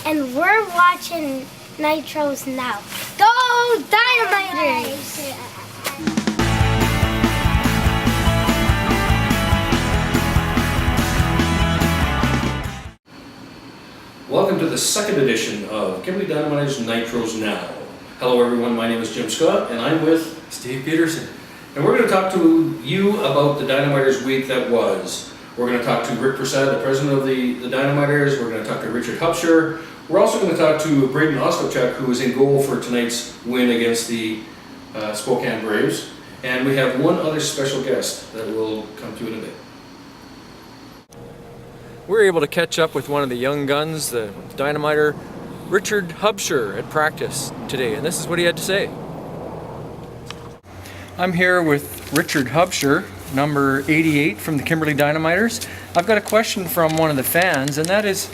and we're watching Nitros Now. Go Dynamiters! Welcome to the second edition of Kimberly Dynamiter's Nitros Now. Hello everyone, my name is Jim Scott and I'm with Steve Peterson. and we're going to talk to you about the Dynamiters week that was. We're going to talk to Rick Prasad, the president of the Dynamiters. We're going to talk to Richard Hupsher. We're also going to talk to Braden Ostapchuk, who is in goal for tonight's win against the Spokane Braves. And we have one other special guest that will come to in a bit. We were able to catch up with one of the young guns, the Dynamiter, Richard Hupsher, at practice today, and this is what he had to say. I'm here with Richard Hupsher, number 88 from the Kimberly Dynamiters. I've got a question from one of the fans, and that is,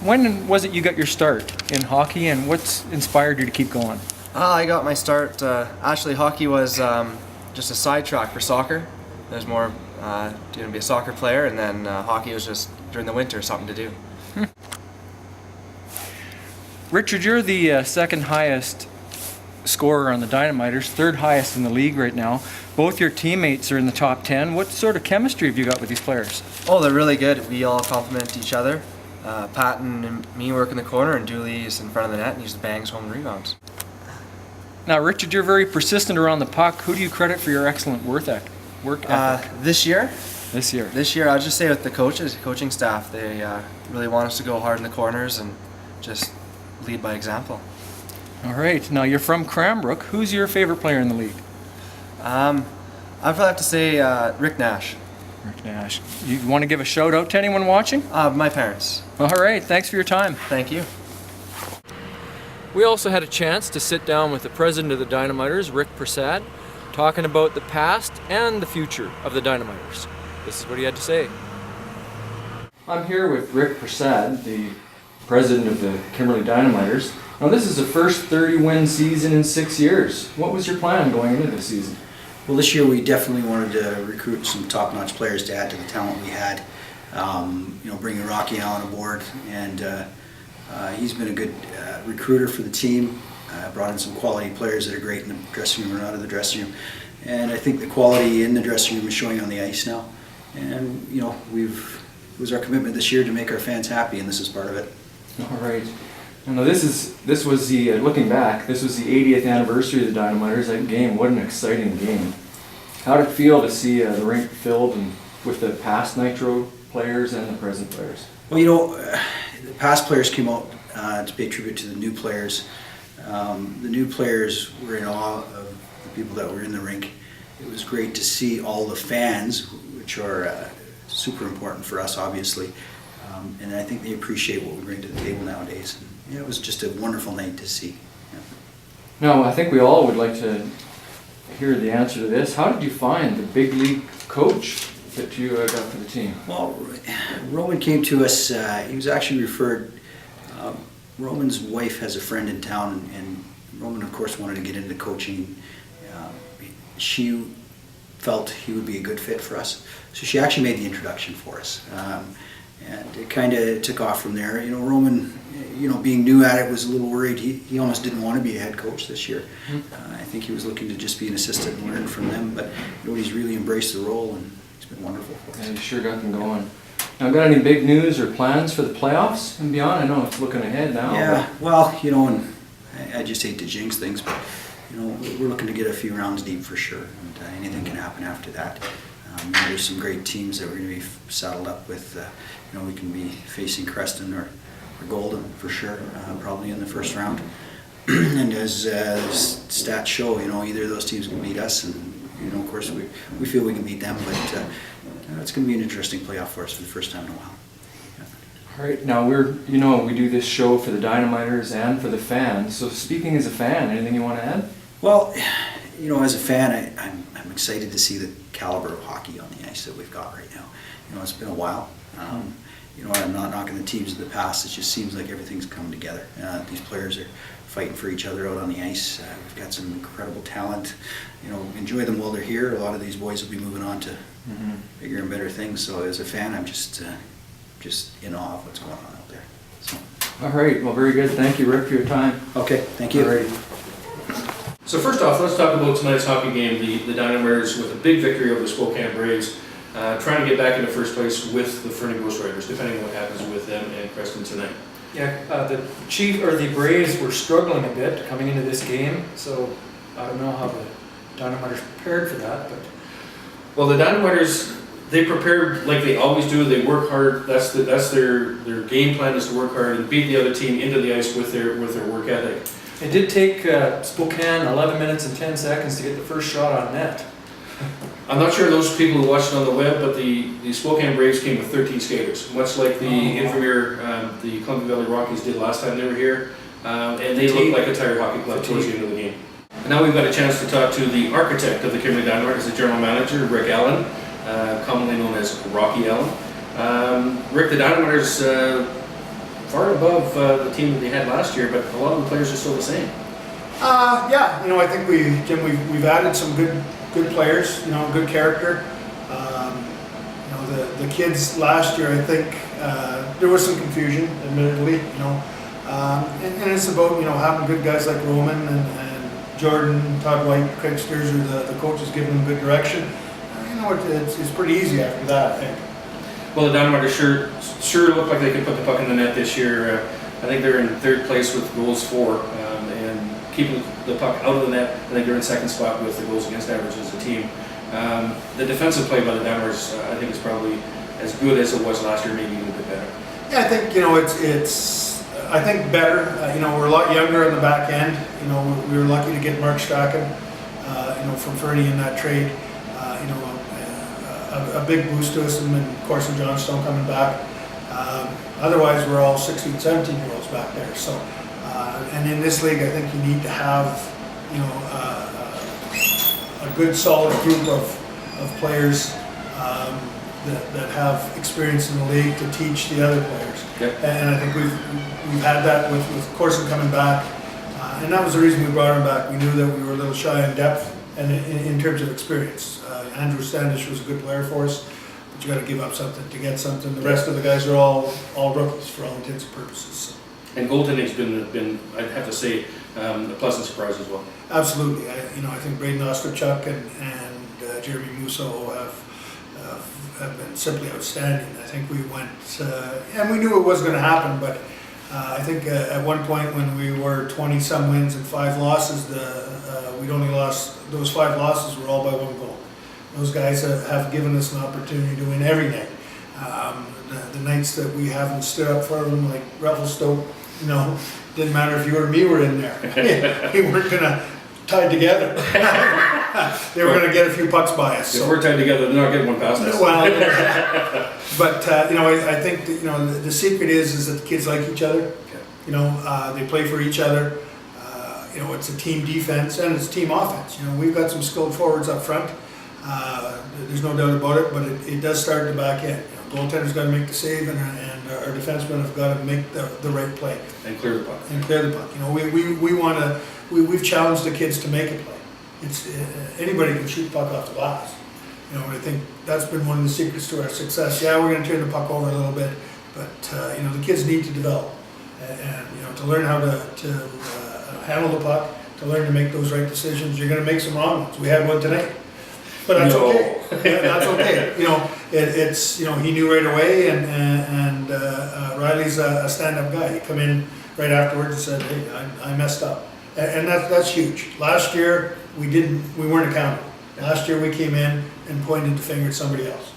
when was it you got your start in hockey, and what's inspired you to keep going? I got my start, actually hockey was just a sidetrack for soccer. There's more going to be a soccer player, and then hockey was just during the winter something to do. Richard, you're the second highest scorer on the Dynamiters, third highest in the league right now. Both your teammates are in the top 10. What sort of chemistry have you got with these players? Oh, they're really good. We all complement each other. Patton and me work in the corner, and Dooley is in front of the net and usually bangs home rebounds. Now, Richard, you're very persistent around the puck. Who do you credit for your excellent work ethic? This year, This year, I'll just say with the coaching staff, they really want us to go hard in the corners and just lead by example. All right. Now, you're from Cranbrook. Who's your favorite player in the league? I'd probably have to say Rick Nash. Rick Nash. You want to give a shout out to anyone watching? My parents. All right. Thanks for your time. Thank you. We also had a chance to sit down with the president of the Dynamiters, Rick Prasad, talking about the past and the future of the Dynamiters. This is what he had to say. I'm here with Rick Prasad, the president of the Kimberly Dynamiters. Now, this is the first 30-win season in 6 years. What was your plan going into this season? Well, this year we definitely wanted to recruit some top-notch players to add to the talent we had. Bringing Rocky Allen aboard, and he's been a good recruiter for the team. Brought in some quality players that are great in the dressing room and out of the dressing room. And I think the quality in the dressing room is showing on the ice now. And it was our commitment this year to make our fans happy, and this is part of it. All right. Now this was the looking back. This was the 80th anniversary of the Dynamiters. That game, what an exciting game! How did it feel to see the rink filled and with the past Nitro players and the present players? Well, the past players came out to pay tribute to the new players. The new players were in awe of the people that were in the rink. It was great to see all the fans, which are super important for us, obviously. And I think they appreciate what we bring to the table nowadays. And, it was just a wonderful night to see. Yeah. Now, I think we all would like to hear the answer to this. How did you find the big league coach that you got for the team? Well, Roman came to us. He was actually referred. Roman's wife has a friend in town, and Roman, of course, wanted to get into coaching. She felt he would be a good fit for us, so she actually made the introduction for us. And it kind of took off from there. Roman, being new at it, was a little worried. He almost didn't want to be a head coach this year. I think he was looking to just be an assistant and learn from them. But he's really embraced the role, and it's been wonderful for us. Yeah, you sure got them going. Now, got any big news or plans for the playoffs and beyond? I know it's looking ahead now. Yeah, well, and I just hate to jinx things, but we're looking to get a few rounds deep for sure, and anything can happen after that. There's some great teams that we're going to be saddled up with. We can be facing Creston or Golden for sure, probably in the first round. And as stats show, either of those teams can beat us, and of course we feel we can beat them. But it's going to be an interesting playoff for us for the first time in a while. Yeah. All right. Now we do this show for the Dynamiters and for the fans. So speaking as a fan, anything you want to add? Well, as a fan, I'm excited to see the caliber of hockey on the ice that we've got right now. It's been a while. I'm not knocking the teams of the past. It just seems like everything's come together. These players are fighting for each other out on the ice. We've got some incredible talent. Enjoy them while they're here. A lot of these boys will be moving on to bigger and better things. So as a fan, I'm just in awe of what's going on out there. So. All right, well, very good. Thank you, Rick, for your time. Okay, thank you. All right. So first off, let's talk about tonight's hockey game. The Dynamiters with a big victory over the Spokane Braves, trying to get back into first place with the Fernie Ghost Riders, depending on what happens with them and Creston tonight. Yeah, the Braves were struggling a bit coming into this game, so I don't know how the Dynamiters prepared for that, but Well, the Dynamiters, they prepared like they always do. They work hard. That's their game plan, is to work hard and beat the other team into the ice with their work ethic. it did take Spokane 11 minutes and 10 seconds to get the first shot on net. I'm not sure those people who watched it on the web, but the Spokane Braves came with 13 skaters, much like the Infirmere, the Columbia Valley Rockies did last time they were here, and they looked like a tired hockey club towards the end of the game. And now we've got a chance to talk to the architect of the Kimberley Dynamiters, the general manager, Rick Allen, commonly known as Rocky Allen. Rick, the Dynamiters far above the team that they had last year, but a lot of the players are still the same. Yeah, I think we've added some good players, good character. The kids last year, I think there was some confusion, admittedly, and it's about having good guys like Roman and Jordan, Todd White, Craig Sturzer, the coaches giving them good direction. It's pretty easy after that, I think. Well, the Dynamiters sure look like they could put the puck in the net this year. I think they're in third place with goals for, and keeping the puck out of the net. I think they're in second spot with the goals against average as a team. The defensive play by the Dynamiters, I think, is probably as good as it was last year, maybe even a bit better. Yeah, I think it's I think better. We're a lot younger on the back end. We were lucky to get Mark Strachan, from Fernie in that trade. A big boost to us, and of course, Johnstone coming back. Otherwise, we're all 16, 17-year-olds back there. So, and in this league, I think you need to have, a good, solid group of players that have experience in the league to teach the other players. Yep. And I think we've had that with Corson coming back, and that was the reason we brought him back. We knew that we were a little shy in depth and in terms of experience. Andrew Standish was a good player for us, but you got to give up something to get something. The rest of the guys are all rookies for all intents and purposes. So. And goaltending's been I'd have to say a pleasant surprise as well. Absolutely, I think Braden Osterchuk and Jeremy Musso have been simply outstanding. I think we went, and we knew it was going to happen, but I think at one point when we were 20-some wins and 5 losses, we'd only lost, those 5 losses were all by 1 goal. Those guys have given us an opportunity to win every night. The nights that we haven't stood up for them, like Revelstoke, didn't matter if you or me were in there. We weren't going to tie together. They were going to get a few pucks by us. If So. we're tied together, they're not getting one past us. Well, but I think that, the secret is that the kids like each other. They play for each other. It's a team defense and it's team offense. We've got some skilled forwards up front. There's no doubt about it, but it does start at the back end. Goaltender's got to make the save, and our defensemen have got to make the right play And clear the puck. We've challenged the kids to make a play. It's anybody can shoot the puck off the glass. I think that's been one of the secrets to our success. Yeah, we're going to turn the puck over a little bit, but the kids need to develop and to learn how to handle the puck, to learn to make those right decisions. You're going to make some wrong ones. We had one tonight, but that's okay. Yeah, that's okay. It's he knew right away, and Riley's a stand-up guy. He come in right afterwards and said, "Hey, I messed up," and that's huge. Last year we weren't accountable. Last year we came in and pointed the finger at somebody else.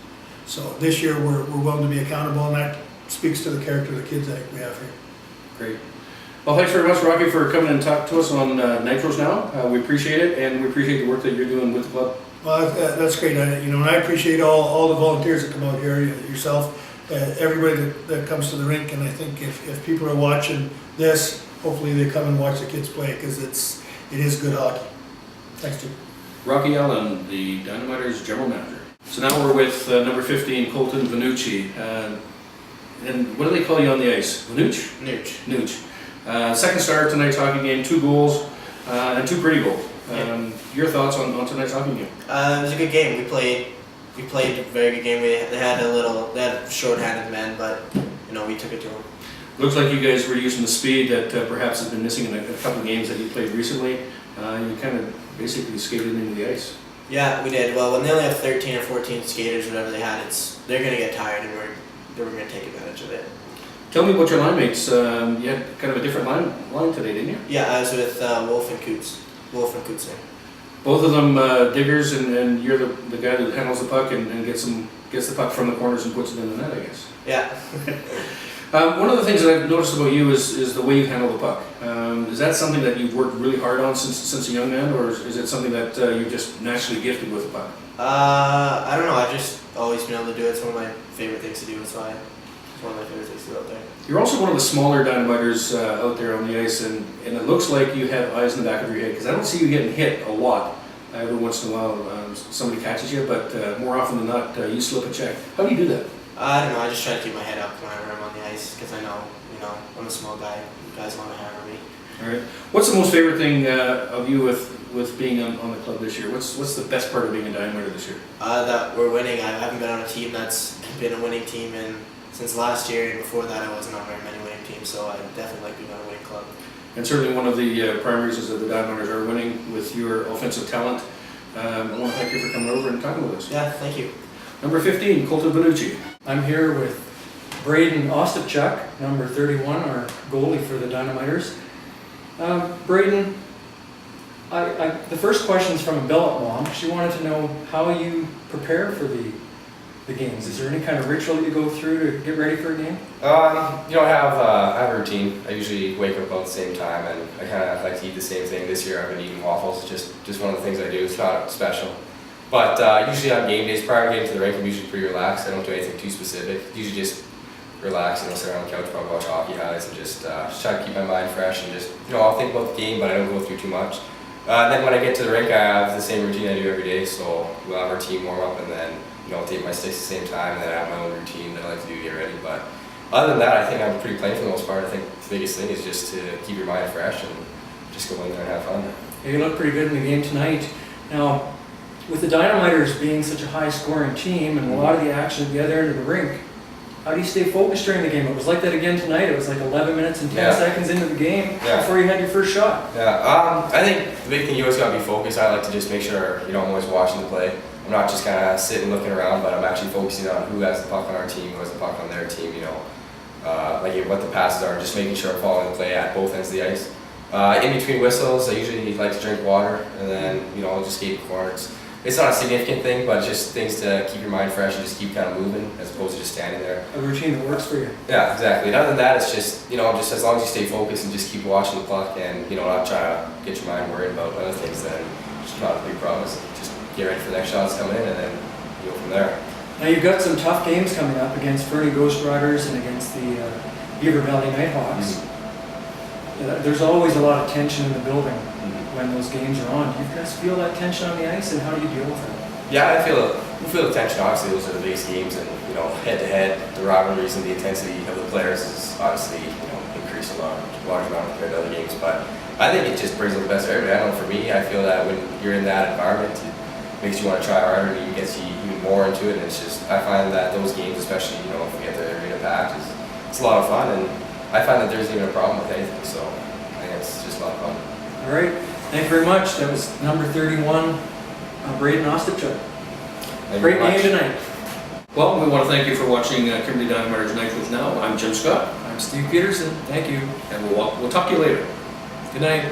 So this year we're willing to be accountable, and that speaks to the character of the kids I think we have here. Great. Well, thanks very much, Rocky, for coming and talk to us on Nitros Now. We appreciate it, and we appreciate the work that you're doing with the club. Well, that's great. And I appreciate all the volunteers that come out here, yourself, everybody that comes to the rink. And I think if people are watching this, hopefully they come and watch the kids play, because it is good hockey. Thanks, Jim. Rocky Allen, the Dynamiters general manager. So now we're with number 15, Colton Vanucci. And what do they call you on the ice? Vanucci? Nooch. Second star of tonight's hockey game, 2 goals and 2 pretty goals. Your thoughts on tonight's hockey game? It was a good game. We played a very good game. They had short-handed men, but we took it to them. Looks like you guys were using the speed that perhaps has been missing in a couple of games that you played recently. You kind of basically skated into the ice. Yeah, we did. Well, when they only have 13 or 14 skaters, whatever they had, they're going to get tired, and we're going to take advantage of it. Tell me about your line mates. You had kind of a different line today, didn't you? Yeah, I was with Wolf and Kutzer. Both of them diggers, and you're the guy that handles the puck and gets the puck from the corners and puts it in the net, I guess. Yeah. One of the things that I've noticed about you is the way you handle the puck. Is that something that you've worked really hard on since a young man, or is it something that you're just naturally gifted with the puck? I don't know. I've just always been able to do it. It's one of my favorite things to do. It's one of my favorite things to do out there. You're also one of the smaller dynamiters out there on the ice, and it looks like you have eyes in the back of your head, because I don't see you getting hit a lot. Every once in a while somebody catches you, but more often than not you slip a check. How do you do that? I don't know. I just try to keep my head up whenever I'm on the ice, because I know, I'm a small guy. You guys want to hammer me. All right. What's the most favorite thing of you with being on the club this year? What's the best part of being a Dynamiter this year? That we're winning. I haven't been on a team that's been a winning team since last year, and before that I wasn't on very many winning teams, so I definitely like being on a winning club. And certainly one of the prime reasons that the Dynamiters are winning with your offensive talent. I want to thank you for coming over and talking with us. Yeah, thank you. Number 15, Colton Bonucci. I'm here with Braden Ostapchuk, number 31, our goalie for the Dynamiters. Braden, the first question is from a billet mom. She wanted to know how you prepare for the games. Is there any kind of ritual that you go through to get ready for a game? I have a routine. I usually wake up about the same time, and I kind of like to eat the same thing. This year I've been eating waffles. Just one of the things I do. It's not special. But usually on game days, prior to getting to the rink, I'm usually pretty relaxed. I don't do anything too specific. Usually just relax, sit on the couch, probably watch hockey highlights, and just try to keep my mind fresh, and just, I'll think about the game, but I don't go through too much. Then when I get to the rink, I have the same routine I do every day. So we'll have our team warm up, and then I'll take my sticks at the same time, and then I have my own routine that I like to do to get ready. But other than that, I think I'm pretty plain for the most part. I think the biggest thing is just to keep your mind fresh and just go in there and have fun. You look pretty good in the game tonight. Now, with the Dynamiters being such a high-scoring team and a lot of the action at the other end of the rink, how do you stay focused during the game? It was like that again tonight. It was like 11 minutes and 10 seconds into the game before you had your first shot. Yeah, I think the big thing, you always got to be focused. I like to just make sure I'm always watching the play. I'm not just kind of sitting looking around, but I'm actually focusing on who has the puck on our team, who has the puck on their team, like what the passes are, just making sure I'm following the play at both ends of the ice. In between whistles, I usually like to drink water, and then, I'll just skate the corners. It's not a significant thing, but just things to keep your mind fresh and just keep kind of moving as opposed to just standing there. A routine that works for you. Yeah, exactly. And other than that, it's just, just as long as you stay focused and just keep watching the puck and, not try to get your mind worried about other things, then it's not a big problem. Just get ready for the next shots coming in, and then you go from there. Now you've got some tough games coming up against Fernie Ghost Riders and against the Beaver Valley Nighthawks. There's always a lot of tension in the building when those games are on. Do you guys feel that tension on the ice, and how do you deal with it? Yeah, we feel the tension. Obviously, those are the biggest games, and head-to-head, the rivalries and the intensity of the players is obviously increased a large amount compared to other games. But I think it just brings out the best of everybody. I know for me, I feel that when you're in that environment, it makes you want to try harder, and it gets you even more into it. And it's just, I find that those games, especially if we get the arena packed, it's a lot of fun, and I find that there's even a problem with anything. So I think it's just a lot of fun. All right. Thank you very much. That was number 31, Braden Ostapchuk. Great game tonight. Well, we want to thank you for watching Kimberley Dynamiters Nitros Now. I'm Jim Scott. I'm Steve Peterson. Thank you. And we'll talk to you later. Good night.